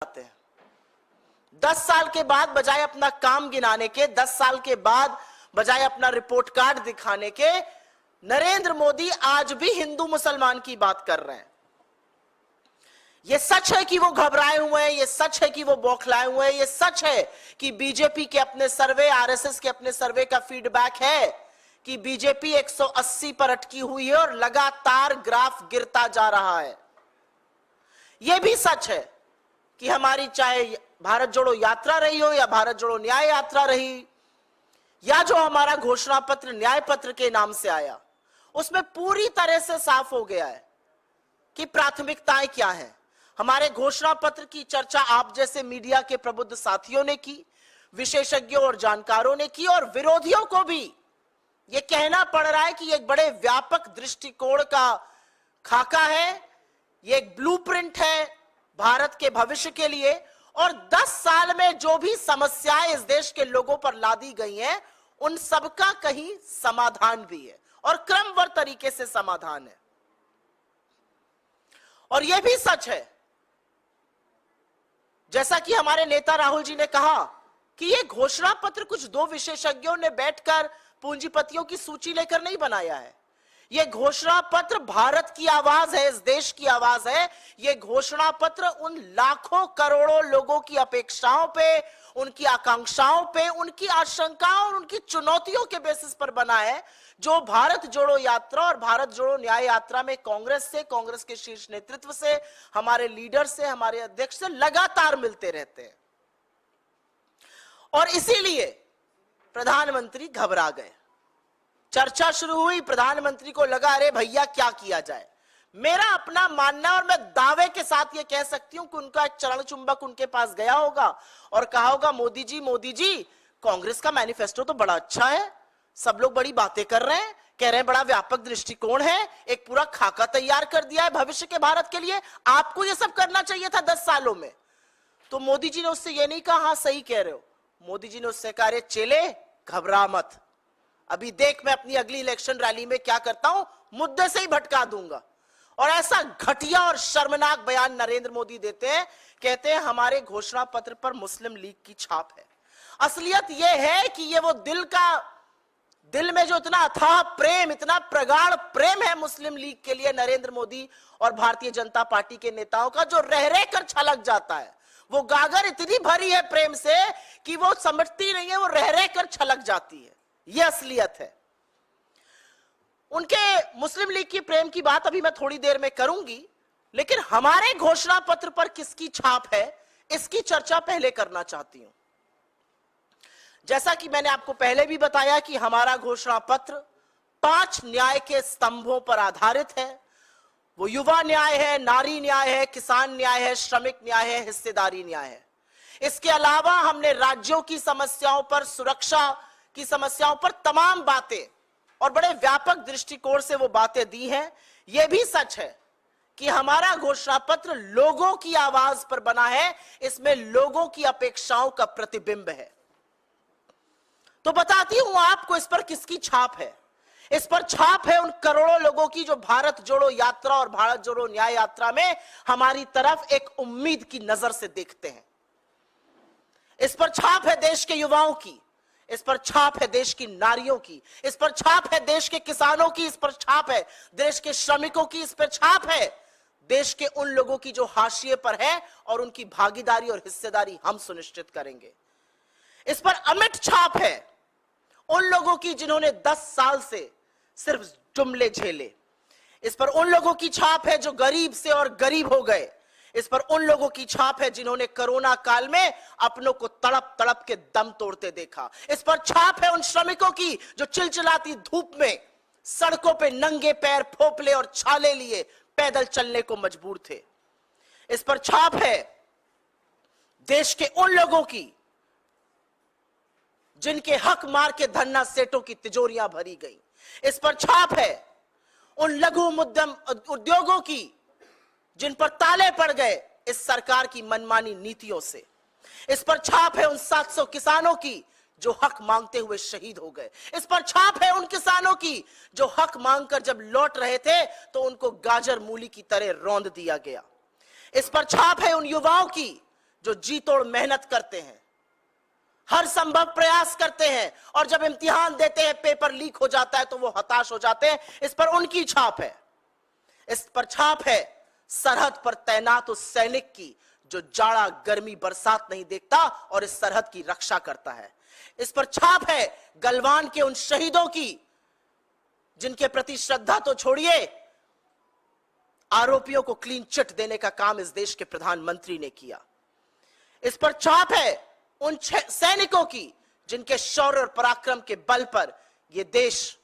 आते हैं। 10 साल के बाद बजाय अपना काम गिनाने के, 10 साल के बाद बजाय अपना रिपोर्ट कार्ड दिखाने के, नरेंद्र मोदी आज भी हिंदू मुसलमान की बात कर रहे हैं। यह सच है कि वो घबराए हुए हैं, यह सच है कि वो बौखलाए हुए हैं, यह सच है कि बीजेपी के अपने सर्वे, आरएसएस के अपने सर्वे का फीडबैक है कि बीजेपी 180 पर अटकी हुई है और लगातार ग्राफ गिरता जा रहा है। यह भी सच है कि हमारी चाहे भारत जोड़ो यात्रा रही हो या भारत जोड़ो न्याय यात्रा रही या जो हमारा घोषणा पत्र न्याय पत्र के नाम से आया, उसमें पूरी तरह से साफ हो गया है कि प्राथमिकताएं क्या हैं। हमारे घोषणा पत्र की चर्चा आप जैसे मीडिया के प्रबुद्ध साथियों ने की, विशेषज्ञों और जानकारों ने की, और विरोधियों को भी यह कहना पड़ रहा है कि यह एक बड़े व्यापक दृष्टिकोण का खाका है, यह एक ब्लूप्रिंट है भारत के भविष्य के लिए, और 10 साल में जो भी समस्याएं इस देश के लोगों पर लादी गई हैं, उन सबका कहीं समाधान भी है और क्रमबद्ध तरीके से समाधान है। और यह भी सच है, जैसा कि हमारे नेता राहुल जी ने कहा, कि यह घोषणा पत्र कुछ दो विशेषज्ञों ने बैठकर पूंजीपतियों की सूची लेकर नहीं बनाया है। यह घोषणा पत्र भारत की आवाज है, इस देश की आवाज है। यह घोषणा पत्र उन लाखों करोड़ों लोगों की अपेक्षाओं पे, उनकी आकांक्षाओं पे, उनकी आशंकाओं और उनकी चुनौतियों के बेसिस पर बना है, जो भारत जोड़ो यात्रा और भारत जोड़ो न्याय यात्रा में कांग्रेस से, कांग्रेस के शीर्ष नेतृत्व से, हमारे लीडर से, हमारे अध्यक्ष से लगातार मिलते रहते हैं। और इसीलिए प्रधानमंत्री घबरा गए। चर्चा शुरू हुई, प्रधानमंत्री को लगा अरे भैया क्या किया जाए। मेरा अपना मानना, और मैं दावे के साथ यह कह सकती हूं कि उनका एक चरण चुंबक उनके पास गया होगा और कहा होगा, मोदी जी कांग्रेस का मैनिफेस्टो तो बड़ा अच्छा है, सब लोग बड़ी बातें कर रहे हैं, कह रहे हैं बड़ा व्यापक दृष्टिकोण है, एक पूरा खाका तैयार कर दिया है भविष्य के भारत के लिए, आपको यह सब करना चाहिए था 10 सालों में। तो मोदी जी ने उससे यह नहीं कहा हाँ सही कह रहे हो, मोदी जी ने उससे कहा अरे चेले घबरा मत, अभी देख मैं अपनी अगली इलेक्शन रैली में क्या करता हूं, मुद्दे से ही भटका दूंगा। और ऐसा घटिया और शर्मनाक बयान नरेंद्र मोदी देते हैं, कहते हैं हमारे घोषणा पत्र पर मुस्लिम लीग की छाप है। असलियत यह है कि ये वो दिल में जो इतना अथाह प्रेम, इतना प्रगाढ़ प्रेम है मुस्लिम लीग के लिए नरेंद्र मोदी और भारतीय जनता पार्टी के नेताओं का, जो रह रह कर छलक जाता है। वो गागर इतनी भरी है प्रेम से कि वो समझती नहीं है, वो रह रह कर छलक जाती है। यह असलियत है। उनके मुस्लिम लीग की प्रेम की बात अभी मैं थोड़ी देर में करूंगी, लेकिन हमारे घोषणा पत्र पर किसकी छाप है, इसकी चर्चा पहले करना चाहती हूं। जैसा कि मैंने आपको पहले भी बताया कि हमारा घोषणा पत्र 5 न्याय के स्तंभों पर आधारित है। वो युवा न्याय है, नारी न्याय है, किसान न्याय है, श्रमिक न्याय है, हिस्सेदारी न्याय है। इसके अलावा हमने राज्यों की समस्याओं पर, सुरक्षा की समस्याओं पर तमाम बातें और बड़े व्यापक दृष्टिकोण से वो बातें दी हैं। यह भी सच है कि हमारा घोषणा पत्र लोगों की आवाज पर बना है, इसमें लोगों की अपेक्षाओं का प्रतिबिंब है। तो बताती हूं आपको इस पर किसकी छाप है। इस पर छाप है उन करोड़ों लोगों की जो भारत जोड़ो यात्रा और भारत जोड़ो न्याय यात्रा में हमारी तरफ एक उम्मीद की नजर से देखते हैं। इस पर छाप है देश के युवाओं की, इस पर छाप है देश की नारियों की, इस पर छाप है देश के किसानों की, इस पर छाप है देश के श्रमिकों की, इस पर छाप है देश के उन लोगों की जो हाशिए पर है, और उनकी भागीदारी और हिस्सेदारी हम सुनिश्चित करेंगे। इस पर अमिट छाप है उन लोगों की जिन्होंने 10 साल से सिर्फ जुमले झेले। इस पर उन लोगों की छाप है जो गरीब से और गरीब हो गए। इस पर उन लोगों की छाप है जिन्होंने कोरोना काल में अपनों को तड़प तड़प के दम तोड़ते देखा। इस पर छाप है उन श्रमिकों की जो चिलचिलाती धूप में सड़कों पे नंगे पैर, फोपले और छाले लिए पैदल चलने को मजबूर थे। इस पर छाप है देश के उन लोगों की जिनके हक मार के धन्ना सेठों की तिजोरियां भरी गई। इस पर छाप है उन लघु मध्यम उद्योगों की जिन पर ताले पड़ गए इस सरकार की मनमानी नीतियों से। इस पर छाप है उन 700 किसानों की जो हक मांगते हुए शहीद हो गए। इस पर छाप है उन किसानों की जो हक मांगकर जब लौट रहे थे तो उनको गाजर मूली की तरह रौंद दिया गया। इस पर छाप है उन युवाओं की जो जी तोड़ मेहनत करते हैं, हर संभव प्रयास करते हैं, और जब इम्तिहान देते हैं पेपर लीक हो जाता है तो वो हताश हो जाते हैं। इस पर उनकी छाप है। इस पर छाप है सरहद पर तैनात उस सैनिक की जो जाड़ा गर्मी बरसात नहीं देखता और इस सरहद की रक्षा करता है। इस पर छाप है गलवान के उन शहीदों की जिनके प्रति श्रद्धा तो छोड़िए, आरोपियों को क्लीन चिट देने का काम इस देश के प्रधानमंत्री ने किया। इस पर छाप है उन सैनिकों की जिनके शौर्य और पराक्रम के बल पर यह देश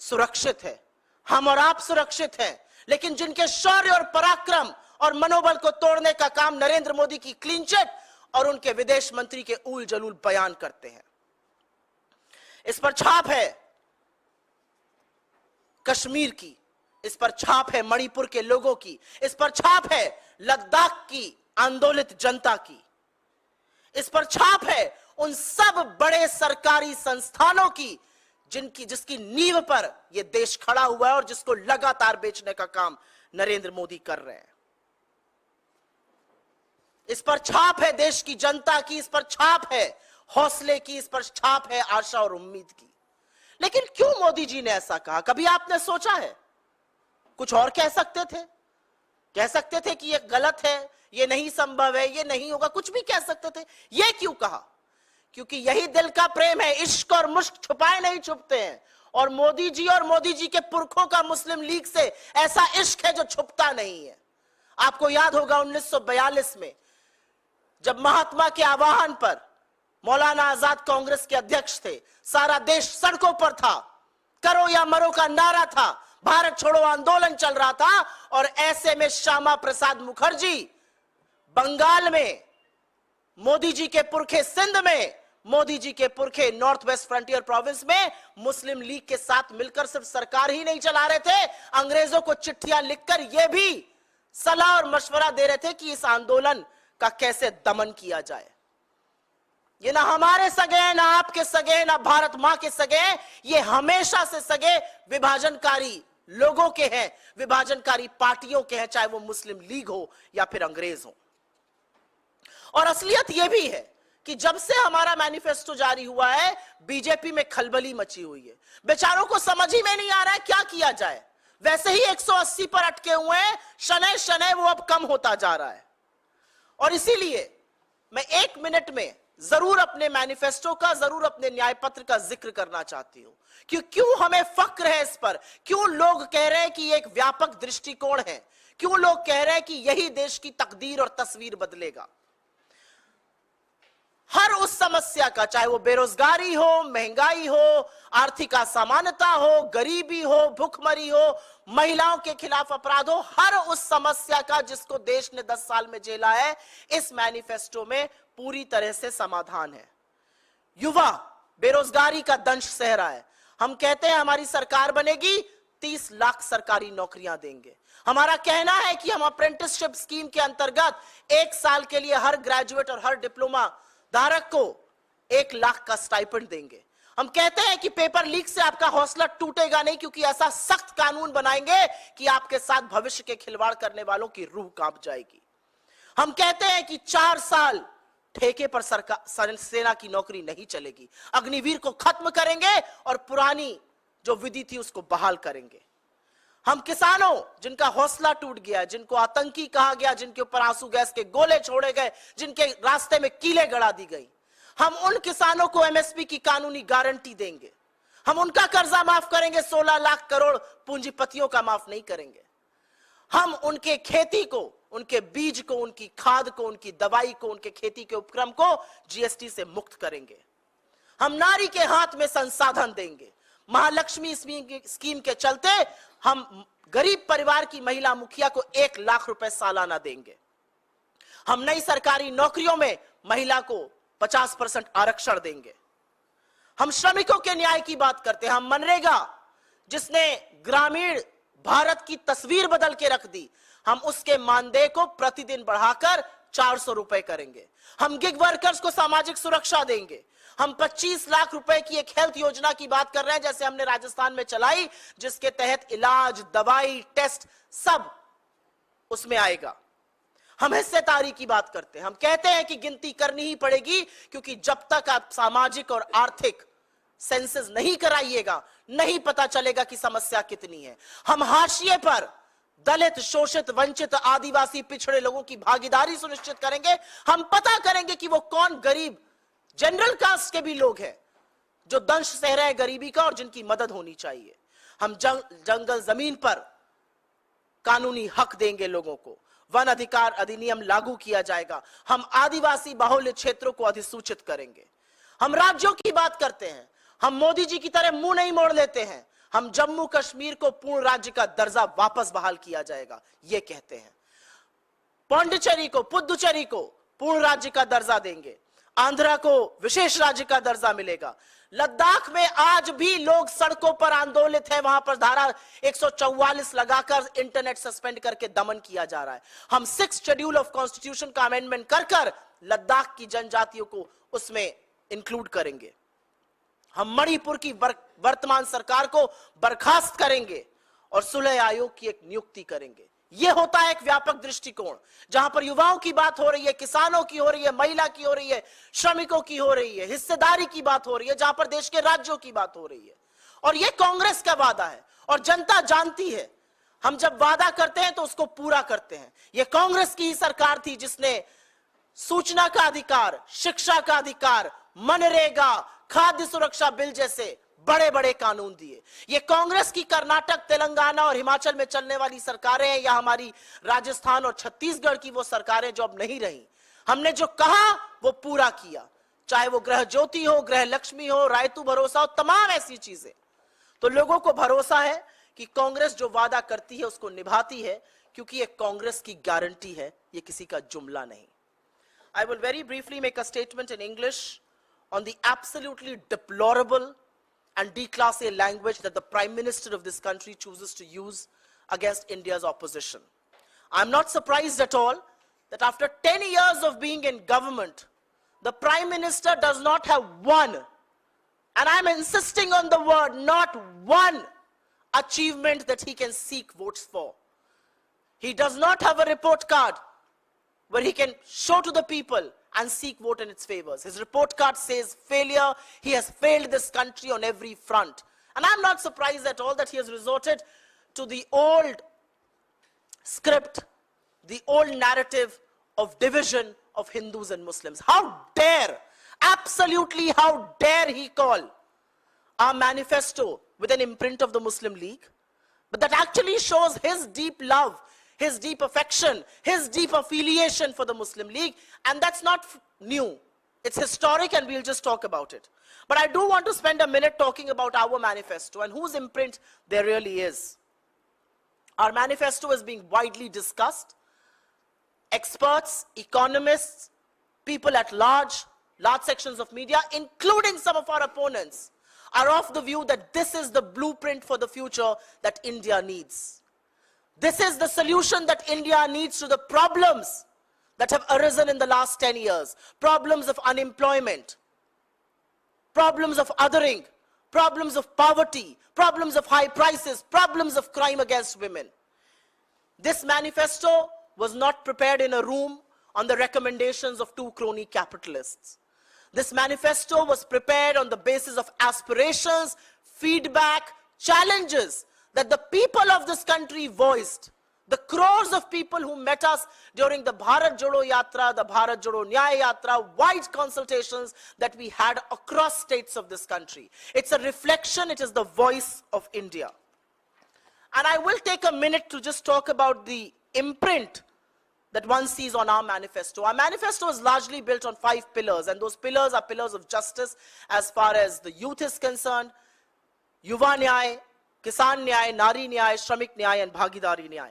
सुरक्षित है, हम और आप सुरक्षित हैं। लेकिन जिनके शौर्य और पराक्रम और मनोबल को तोड़ने का काम नरेंद्र मोदी की क्लीन चिट और उनके विदेश मंत्री के ऊल जलूल बयान करते हैं। इस पर छाप है कश्मीर की, इस पर छाप है मणिपुर के लोगों की, इस पर छाप है लद्दाख की आंदोलित जनता की, इस पर छाप है उन सब बड़े सरकारी संस्थानों की जिसकी नींव पर यह देश खड़ा हुआ है और जिसको लगातार बेचने का काम नरेंद्र मोदी कर रहे हैं। इस पर छाप है देश की जनता की, इस पर छाप है हौसले की, इस पर छाप है आशा और उम्मीद की। लेकिन क्यों मोदी जी ने ऐसा कहा? कभी आपने सोचा है? कुछ और कह सकते थे, कह सकते थे कि यह गलत है, यह नहीं संभव है, यह नहीं होगा, कुछ भी कह सकते थे। यह क्यों कहा? क्योंकि यही दिल का प्रेम है। इश्क और मुश्क छुपाए नहीं छुपते हैं, और मोदी जी के पुरखों का मुस्लिम लीग से ऐसा इश्क है जो छुपता नहीं है। आपको याद होगा 1942 में जब महात्मा के आह्वान पर मौलाना आजाद कांग्रेस के अध्यक्ष थे, सारा देश सड़कों पर था, करो या मरो का नारा था, भारत छोड़ो आंदोलन चल रहा था, और ऐसे में श्यामा प्रसाद मुखर्जी बंगाल में, मोदी जी के पुरखे सिंध में, मोदी जी के पुरखे नॉर्थ वेस्ट फ्रंटियर प्रोविंस में मुस्लिम लीग के साथ मिलकर सिर्फ सरकार ही नहीं चला रहे थे, अंग्रेजों को चिट्ठियां लिखकर यह भी सलाह और मशवरा दे रहे थे कि इस आंदोलन का कैसे दमन किया जाए। ये ना हमारे सगे हैं, ना आपके सगे हैं, ना भारत मां के सगे हैं, ये हमेशा से सगे विभाजनकारी लोगों के हैं, विभाजनकारी पार्टियों के हैं, चाहे वो मुस्लिम लीग हो या फिर अंग्रेज हो। और असलियत यह भी है कि जब से हमारा मैनिफेस्टो जारी हुआ है, बीजेपी में खलबली मची हुई है। बेचारों को समझ ही में नहीं आ रहा है क्या किया जाए। वैसे ही 180 पर अटके हुए हैं, शनै शनै वो अब कम होता जा रहा है। और इसीलिए मैं 1 मिनट में जरूर अपने मैनिफेस्टो का, जरूर अपने न्याय पत्र का जिक्र करना चाहती हूं कि क्यों हमें फक्र है इस पर, क्यों लोग कह रहे हैं कि एक व्यापक दृष्टिकोण है, क्यों लोग कह रहे हैं कि यही देश की तकदीर और तस्वीर बदलेगा। हर उस समस्या का, चाहे वो बेरोजगारी हो, महंगाई हो, आर्थिक असमानता हो, गरीबी हो, भूखमरी हो, महिलाओं के खिलाफ अपराध हो, हर उस समस्या का जिसको देश ने 10 साल में झेला है, इस मैनिफेस्टो में पूरी तरह से समाधान है। युवा बेरोजगारी का दंश सह रहा है। हम कहते हैं हमारी सरकार बनेगी 30 लाख सरकारी नौकरियां देंगे। हमारा कहना है कि हम अप्रेंटिसशिप स्कीम के अंतर्गत 1 साल के लिए हर ग्रेजुएट और हर डिप्लोमा धारक को 1 लाख का स्टाइपेंड देंगे। हम कहते हैं कि पेपर लीक से आपका हौसला टूटेगा नहीं, क्योंकि ऐसा सख्त कानून बनाएंगे कि आपके साथ भविष्य के खिलवाड़ करने वालों की रूह कांप जाएगी। हम कहते हैं कि 4 साल ठेके पर सरकार सेना की नौकरी नहीं चलेगी, अग्निवीर को खत्म करेंगे और पुरानी जो विधि थी उसको बहाल करेंगे। हम किसानों जिनका हौसला टूट गया, जिनको आतंकी कहा गया, जिनके ऊपर आंसू गैस के गोले छोड़े गए, जिनके रास्ते में कीलें गड़ा दी गई, हम उन किसानों को एमएसपी की कानूनी गारंटी देंगे। हम उनका कर्जा माफ करेंगे, 16 लाख करोड़ पूंजीपतियों का माफ नहीं करेंगे। हम उनके खेती को, उनके बीज को, उनकी खाद को, उनकी दवाई को, उनके खेती के उपक्रम को जीएसटी से मुक्त करेंगे। हम नारी के हाथ में संसाधन देंगे। महालक्ष्मी स्कीम के चलते हम गरीब परिवार की महिला मुखिया को 1 लाख रुपए सालाना देंगे। हम नई सरकारी नौकरियों में महिला को 50% आरक्षण देंगे। हम श्रमिकों के न्याय की बात करते हैं। हम मनरेगा जिसने ग्रामीण भारत की तस्वीर बदल के रख दी, हम उसके मानदेय को प्रतिदिन बढ़ाकर 400 रुपए करेंगे। हम गिग वर्कर्स को सामाजिक सुरक्षा देंगे। हम 25 लाख रुपए की एक हेल्थ योजना की बात कर रहे हैं, जैसे हमने राजस्थान में चलाई, जिसके तहत इलाज, दवाई, टेस्ट सब उसमें आएगा। हम हिस्सेदारी की बात करते हैं, हम कहते हैं कि गिनती करनी ही पड़ेगी, क्योंकि जब तक आप सामाजिक और आर्थिक सेंसस नहीं कराइएगा, नहीं पता चलेगा कि समस्या कितनी है। हम हाशिए पर दलित, शोषित, वंचित, आदिवासी, पिछड़े लोगों की भागीदारी सुनिश्चित करेंगे। हम पता करेंगे कि वो कौन गरीब, जनरल कास्ट के भी लोग हैं जो दंश सह रहे हैं गरीबी का और जिनकी मदद होनी चाहिए। हम जंगल जमीन पर कानूनी हक देंगे लोगों को, वन अधिकार अधिनियम लागू किया जाएगा, हम आदिवासी बाहुल्य क्षेत्रों को अधिसूचित करेंगे। हम राज्यों की बात करते हैं, हम मोदी जी की तरह मुंह नहीं मोड़ लेते हैं। हम जम्मू कश्मीर को पूर्ण राज्य का दर्जा वापस बहाल किया जाएगा, यह कहते हैं। पांडिचेरी को, पुदुचेरी को पूर्ण राज्य का दर्जा देंगे, आंध्रा को विशेष राज्य का दर्जा मिलेगा। लद्दाख में आज भी लोग सड़कों पर आंदोलित हैं, वहां पर धारा 144 लगाकर इंटरनेट सस्पेंड करके दमन किया जा रहा है। हम 6th शेड्यूल ऑफ कॉन्स्टिट्यूशन का अमेंडमेंट कर लद्दाख की जनजातियों को उसमें इंक्लूड करेंगे। हम मणिपुर की वर्तमान सरकार को बर्खास्त करेंगे और सुलह आयोग की एक नियुक्ति करेंगे। यह होता है एक व्यापक दृष्टिकोण, जहां पर युवाओं की बात हो रही है, किसानों की हो रही है, महिला की हो रही है, श्रमिकों की हो रही है, हिस्सेदारी की बात हो रही है, जहां पर देश के राज्यों की बात हो रही है। और यह कांग्रेस का वादा है और जनता जानती है, हम जब वादा करते हैं तो उसको पूरा करते हैं। यह कांग्रेस की ही सरकार थी जिसने सूचना का अधिकार, शिक्षा का अधिकार, मनरेगा, खाद्य सुरक्षा बिल जैसे बड़े बड़े कानून दिए। ये कांग्रेस की कर्नाटक, तेलंगाना और हिमाचल में चलने वाली सरकारें हैं, या हमारी राजस्थान और छत्तीसगढ़ की वो सरकारें जो अब नहीं रही। हमने जो कहा वो पूरा किया, चाहे वो गृह ज्योति हो, गृह लक्ष्मी हो, रायतू भरोसा हो, तमाम ऐसी चीजें। तो लोगों को भरोसा है कि कांग्रेस जो वादा करती है उसको निभाती है, क्योंकि ये कांग्रेस की गारंटी है, ये किसी का जुमला नहीं। I will very briefly make a statement in English on the absolutely deplorable and declassé language that the Prime Minister of this country chooses to use against India's opposition. I'm not surprised at all that after 10 years of being in government, the Prime Minister does not have one, and I'm insisting on the word, not one achievement that he can seek votes for. He does not have a report card where he can show to the people and seek vote in its favors. His report card says failure. He has failed this country on every front. And I'm not surprised at all that he has resorted to the old script, the old narrative of division of Hindus and Muslims. How dare, absolutely how dare he call our manifesto with an imprint of the Muslim League? But that actually shows his deep love, his deep affection, his deep affiliation for the Muslim League, and that's not new. It's historic, and we'll just talk about it. But I do want to spend a minute talking about our manifesto and whose imprint there really is. Our manifesto is being widely discussed. Experts, economists, people at large sections of media, including some of our opponents, are of the view that this is the blueprint for the future that India needs. This is the solution that India needs to the problems that have arisen in the last 10 years. Problems of unemployment, problems of othering, problems of poverty, problems of high prices, problems of crime against women. This manifesto was not prepared in a room on the recommendations of two crony capitalists. This manifesto was prepared on the basis of aspirations, feedback, challenges that the people of this country voiced. The crores of people who met us during the Bharat Jodo Yatra, the Bharat Jodo Nyaya Yatra, wide consultations that we had across states of this country. It's a reflection, it is the voice of India. And I will take a minute to just talk about the imprint that one sees on our manifesto. Our manifesto is largely built on 5 pillars, and those pillars are pillars of justice as far as the youth is concerned, Yuva Nyay, Kisan Nyay, Nari Nyay, Shramik Nyay, and Bhagidari Nyay.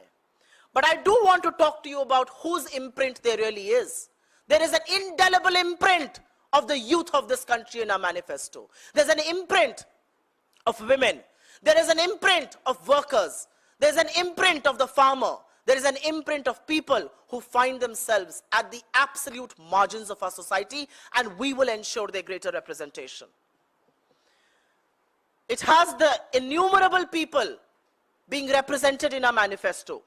But I do want to talk to you about whose imprint there really is. There is an indelible imprint of the youth of this country in our manifesto. There's an imprint of women. There is an imprint of workers. There's an imprint of the farmer. There is an imprint of people who find themselves at the absolute margins of our society, and we will ensure their greater representation. It has the innumerable people being represented in our manifesto.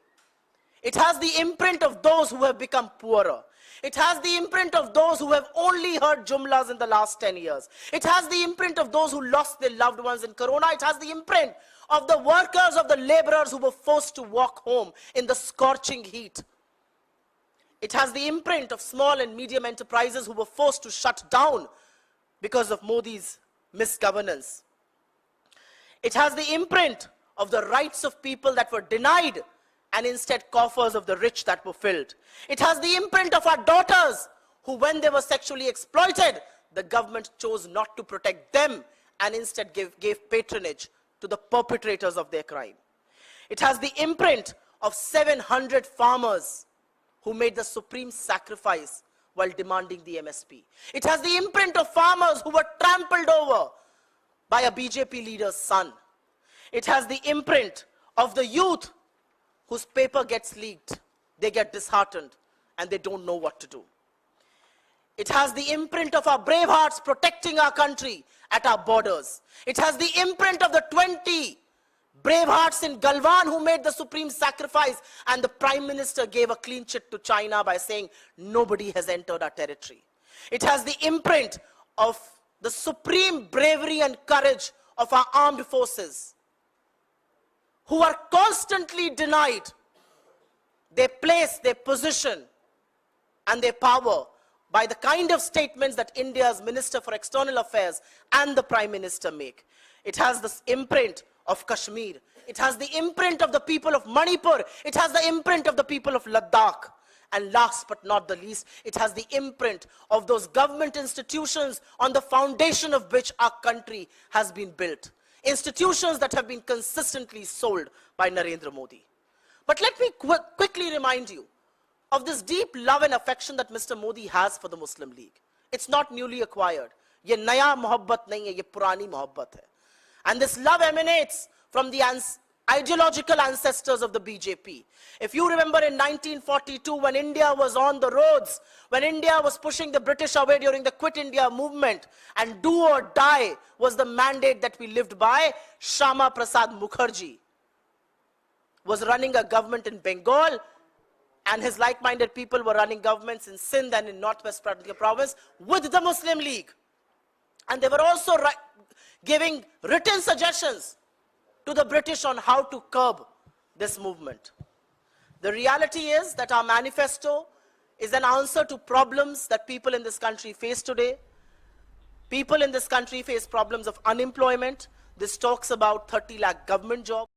It has the imprint of those who have become poorer. It has the imprint of those who have only heard jumlas in the last 10 years. It has the imprint of those who lost their loved ones in Corona. It has the imprint of the workers, of the laborers who were forced to walk home in the scorching heat. It has the imprint of small and medium enterprises who were forced to shut down because of Modi's misgovernance. It has the imprint of the rights of people that were denied and instead coffers of the rich that were filled. It has the imprint of our daughters who, when they were sexually exploited, the government chose not to protect them and instead gave patronage to the perpetrators of their crime. It has the imprint of 700 farmers who made the supreme sacrifice while demanding the MSP. It has the imprint of farmers who were trampled over by a BJP leader's son. It has the imprint of the youth whose paper gets leaked, they get disheartened, and they don't know what to do. It has the imprint of our brave hearts protecting our country at our borders. It has the imprint of the 20 brave hearts in Galwan who made the supreme sacrifice, and the Prime Minister gave a clean chit to China by saying, nobody has entered our territory. It has the imprint of the supreme bravery and courage of our armed forces, who are constantly denied their place, their position, and their power by the kind of statements that India's Minister for External Affairs and the Prime Minister make. It has this imprint of Kashmir. It has the imprint of the people of Manipur. It has the imprint of the people of Ladakh. And last but not the least, it has the imprint of those government institutions on the foundation of which our country has been built. Institutions that have been consistently sold by Narendra Modi. But let me quickly remind you of this deep love and affection that Mr. Modi has for the Muslim League. It's not newly acquired. Ye naya mohabbat nahi hai, ye purani mohabbat hai. And this love emanates from the ideological ancestors of the BJP. If you remember in 1942, when India was on the roads, when India was pushing the British away during the Quit India movement, and do or die was the mandate that we lived by, Shyama Prasad Mukherjee was running a government in Bengal, and his like-minded people were running governments in Sindh and in Northwest Province with the Muslim League. And they were also giving written suggestions to the British on how to curb this movement. The reality is that our manifesto is an answer to problems that people in this country face today. People in this country face problems of unemployment. This talks about 30 lakh government jobs.